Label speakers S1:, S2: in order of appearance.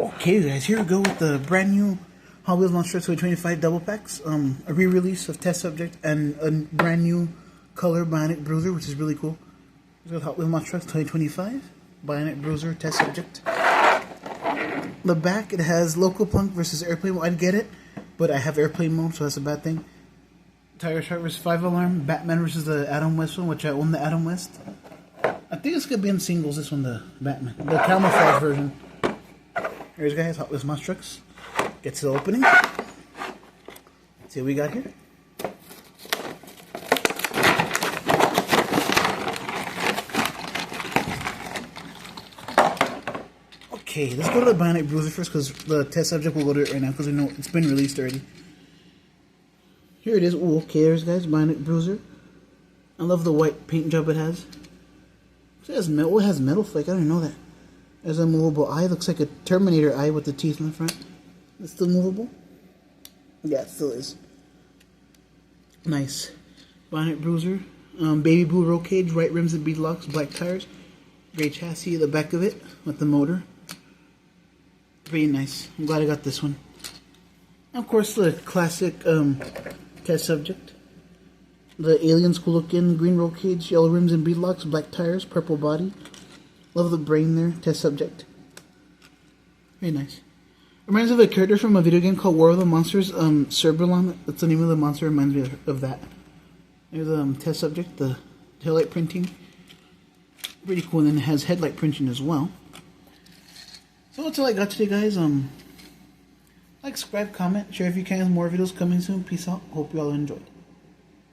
S1: Okay, guys, here we go with the brand new Hot Wheels Monster Trucks 2025 double packs. A re-release of Test Subject and a brand new color bionic bruiser, which is really cool. Here's got Hot Wheels Monster Trucks 2025 bionic bruiser Test Subject. The back, it has local punk versus airplane mode. I'd get it, but I have airplane mode, so that's a bad thing. Tiger Shark versus 5 Alarm. Batman versus the Adam West one, which I own the Adam West. I think it's gonna be in singles. This one, the Batman, the camouflage version. Here's guys, Hot Wheels Monster Trucks. Get to the opening. Let's see what we got here. Okay, let's go to the Bionic Bruiser first because the test subject will go to it right now because we know it's been released already. Here it is. Ooh, okay, there's guys, Bionic Bruiser. I love the white paint job it has. It has metal. It has metal flake. I didn't know that. There's a movable eye. Looks like a Terminator eye with the teeth in the front. It's still movable? Yeah, it still is. Nice. Bionic Bruiser. Baby blue roll cage, white rims and bead locks, black tires. Gray chassis at the back of it with the motor. Pretty nice. I'm glad I got this one. And of course, the classic test subject. The alien's cool looking, green roll cage, yellow rims and bead locks, black tires, purple body. Love the brain there, test subject. Very nice. Reminds me of a character from a video game called War of the Monsters, Cerberlon. That's the name of the monster, reminds me of that. There's a test subject, the taillight printing. Pretty cool, and then it has headlight printing as well. So that's all I got today, guys. Like, subscribe, comment, share if you can. More videos coming soon. Peace out. Hope you all enjoyed.